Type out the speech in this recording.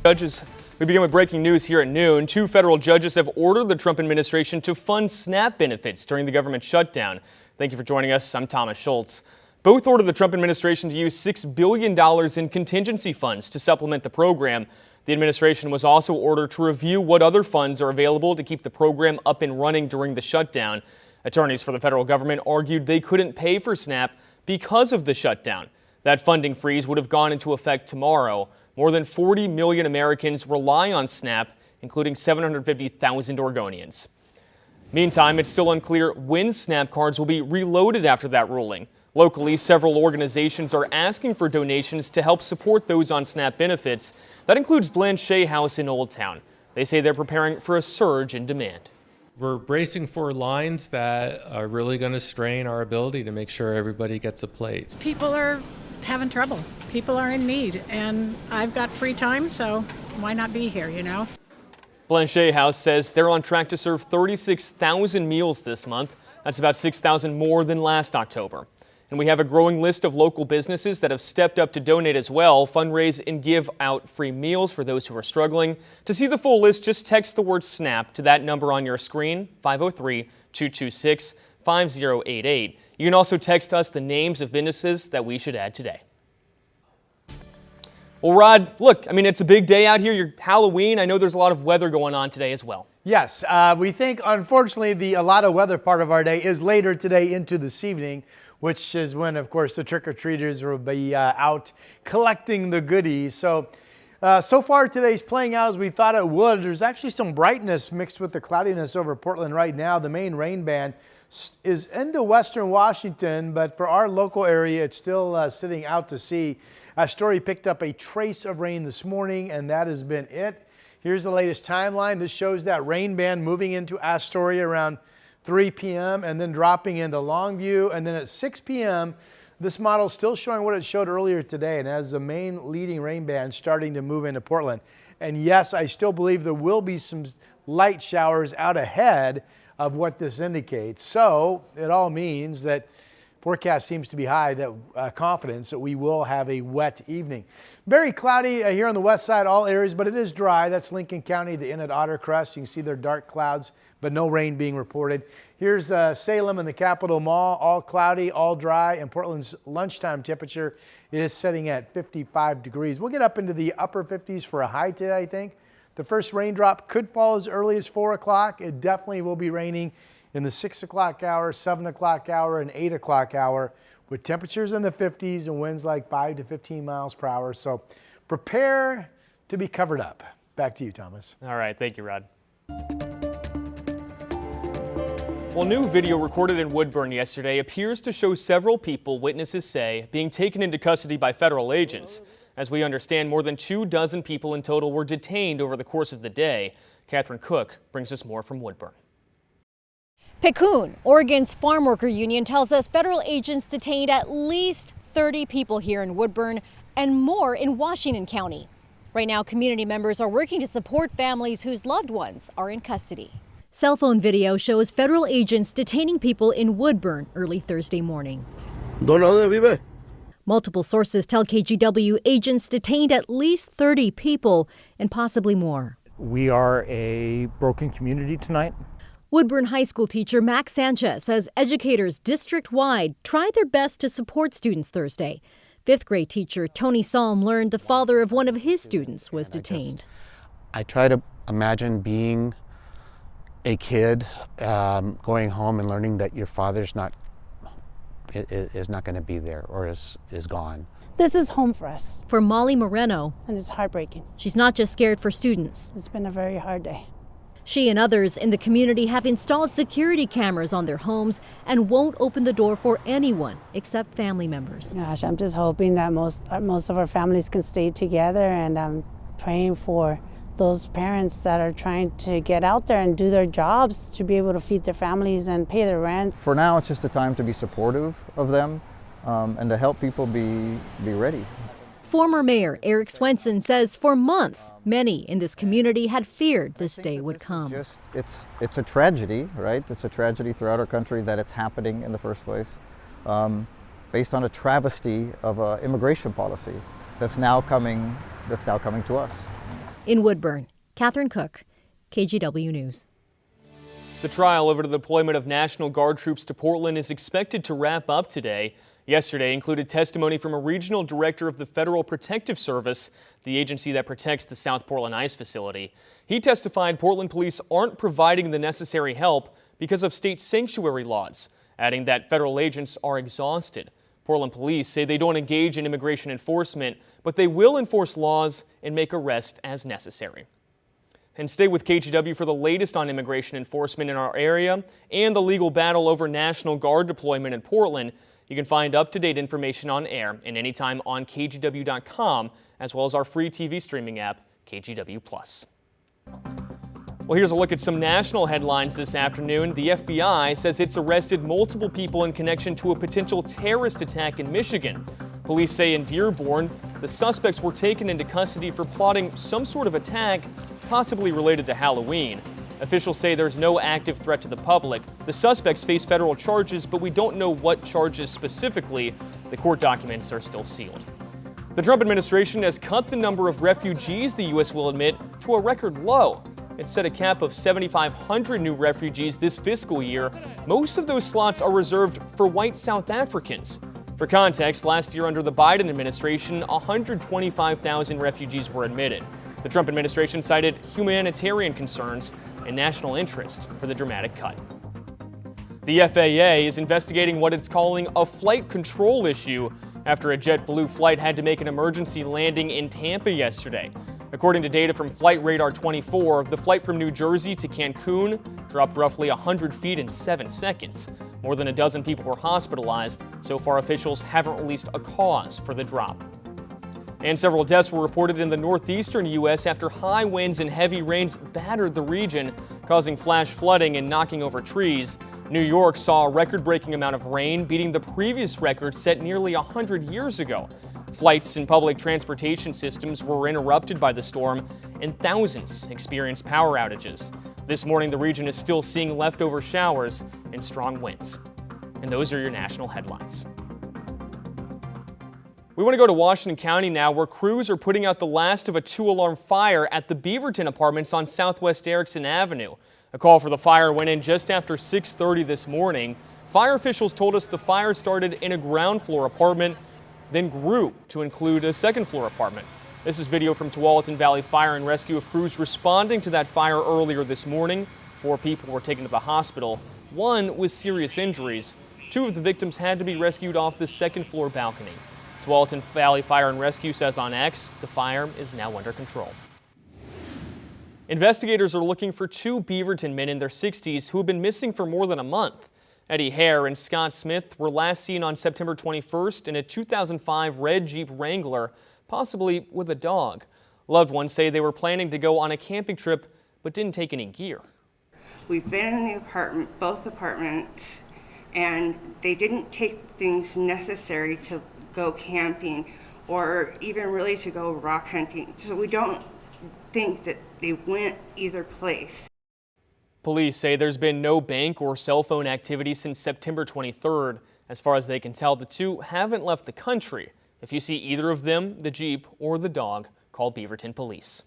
Judges, we begin with breaking news here at noon. 2 federal judges have ordered the Trump administration to fund SNAP benefits during the government shutdown. Thank you for joining us. I'm Thomas Schultz. Both ordered the Trump administration to use $6 billion in contingency funds to supplement the program. The administration was also ordered to review what other funds are available to keep the program up and running during the shutdown. Attorneys for the federal government argued they couldn't pay for SNAP because of the shutdown. That funding freeze would have gone into effect tomorrow. More than 40 million Americans rely on SNAP, including 750,000 Oregonians. Meantime, it's still unclear when SNAP cards will be reloaded after that ruling. Locally, several organizations are asking for donations to help support those on SNAP benefits. That includes Blanchet House in Old Town. They say they're preparing for a surge in demand. We're bracing for lines that are really going to strain our ability to make sure everybody gets a plate. People are having trouble. People are in need, and I've got free time, so why not be here, you know? Blanchet House says they're on track to serve 36,000 meals this month. That's about 6,000 more than last October. And we have a growing list of local businesses that have stepped up to donate as well, fundraise and give out free meals for those who are struggling. To see the full list, just text the word SNAP to that number on your screen, 503-226-5088. You can also text us the names of businesses that we should add today. Well, Rod, look, it's a big day out here. You're Halloween. I know there's a lot of weather going on today as well. Yes, we think, unfortunately, a lot of weather part of our day is later today into this evening, which is when, of course, the trick-or-treaters will be out collecting the goodies. So far today's playing out as we thought it would. There's actually some brightness mixed with the cloudiness over Portland right now. The main rain band is into western Washington, but for our local area, it's still sitting out to sea. Astoria picked up a trace of rain this morning, and that has been it. Here's the latest timeline. This shows that rain band moving into Astoria around 3 p.m. and then dropping into Longview. And then at 6 p.m., this model is still showing what it showed earlier today, and as the main leading rain band starting to move into Portland. And yes, I still believe there will be some light showers out ahead of what this indicates. So it all means that forecast seems to be high, that confidence that we will have a wet evening. Very cloudy here on the west side, all areas, but it is dry. That's Lincoln County, the inn at Otter Crest. You can see there are dark clouds, but no rain being reported. Here's Salem and the Capitol Mall, all cloudy, all dry, and Portland's lunchtime temperature is sitting at 55 degrees. We'll get up into the upper 50s for a high today, I think. The first raindrop could fall as early as 4 o'clock. It definitely will be raining in the 6 o'clock hour, 7 o'clock hour, and 8 o'clock hour, with temperatures in the 50s and winds like 5 to 15 miles per hour. So prepare to be covered up. Back to you, Thomas. All right. Thank you, Rod. Well, new video recorded in Woodburn yesterday appears to show several people, witnesses say, being taken into custody by federal agents. As we understand, more than 24 people in total were detained over the course of the day. Catherine Cook brings us more from Woodburn. Piccoon, Oregon's farm worker union, tells us federal agents detained at least 30 people here in Woodburn and more in Washington County. Right now, community members are working to support families whose loved ones are in custody. Cell phone video shows federal agents detaining people in Woodburn early Thursday morning. Multiple sources tell KGW agents detained at least 30 people and possibly more. We are a broken community tonight. Woodburn High School teacher Max Sanchez says educators district-wide tried their best to support students Thursday. Fifth grade teacher Tony Salm learned the father of one of his students was detained. I try to imagine being a kid going home and learning that your father's is not going to be there or is gone. This is home for us. For Molly Moreno. And it's heartbreaking. She's not just scared for students. It's been a very hard day. She and others in the community have installed security cameras on their homes and won't open the door for anyone except family members. Gosh, I'm just hoping that most of our families can stay together, and I'm praying for those parents that are trying to get out there and do their jobs to be able to feed their families and pay their rent. For now, it's just a time to be supportive of them and to help people be ready. Former Mayor Eric Swenson says for months, many in this community had feared this day would come. It's a tragedy, right? It's a tragedy throughout our country that it's happening in the first place, based on a travesty of an immigration policy that's now coming to us. In Woodburn, Catherine Cook, KGW News. The trial over the deployment of National Guard troops to Portland is expected to wrap up today. Yesterday included testimony from a regional director of the Federal Protective Service, the agency that protects the South Portland ICE facility. He testified Portland police aren't providing the necessary help because of state sanctuary laws, adding that federal agents are exhausted. Portland police say they don't engage in immigration enforcement, but they will enforce laws and make arrests as necessary. And stay with KGW for the latest on immigration enforcement in our area and the legal battle over National Guard deployment in Portland. You can find up-to-date information on air and anytime on KGW.com, as well as our free TV streaming app, KGW+. Well, here's a look at some national headlines this afternoon. The FBI says it's arrested multiple people in connection to a potential terrorist attack in Michigan. Police say in Dearborn, the suspects were taken into custody for plotting some sort of attack, possibly related to Halloween. Officials say there's no active threat to the public. The suspects face federal charges, but we don't know what charges specifically. The court documents are still sealed. The Trump administration has cut the number of refugees the U.S. will admit to a record low. It set a cap of 7,500 new refugees this fiscal year. Most of those slots are reserved for white South Africans. For context, last year under the Biden administration, 125,000 refugees were admitted. The Trump administration cited humanitarian concerns and national interest for the dramatic cut. The FAA is investigating what it's calling a flight control issue after a JetBlue flight had to make an emergency landing in Tampa yesterday. According to data from Flight Radar 24, the flight from New Jersey to Cancun dropped roughly 100 feet in 7 seconds. More than a dozen people were hospitalized. So far, officials haven't released a cause for the drop. And several deaths were reported in the northeastern U.S. after high winds and heavy rains battered the region, causing flash flooding and knocking over trees. New York saw a record-breaking amount of rain, beating the previous record set nearly 100 years ago. Flights and public transportation systems were interrupted by the storm, and thousands experienced power outages. This morning, the region is still seeing leftover showers and strong winds. And those are your national headlines. We want to go to Washington County now, where crews are putting out the last of a 2-alarm fire at the Beaverton apartments on Southwest Erickson Avenue. A call for the fire went in just after 6:30 this morning. Fire officials told us the fire started in a ground floor apartment, then grew to include a second-floor apartment. This is video from Tualatin Valley Fire and Rescue of crews responding to that fire earlier this morning. 4 people were taken to the hospital, one with serious injuries. 2 of the victims had to be rescued off the second-floor balcony. Tualatin Valley Fire and Rescue says on X, the fire is now under control. Investigators are looking for 2 Beaverton men in their 60s who have been missing for more than a month. Eddie Hare and Scott Smith were last seen on September 21st in a 2005 red Jeep Wrangler, possibly with a dog. Loved ones say they were planning to go on a camping trip but didn't take any gear. We've been in the apartment, both apartments, and they didn't take things necessary to go camping or even really to go rock hunting. So we don't think that they went either place. Police say there's been no bank or cell phone activity since September 23rd. As far as they can tell, the 2 haven't left the country. If you see either of them, the Jeep or the dog, call Beaverton Police.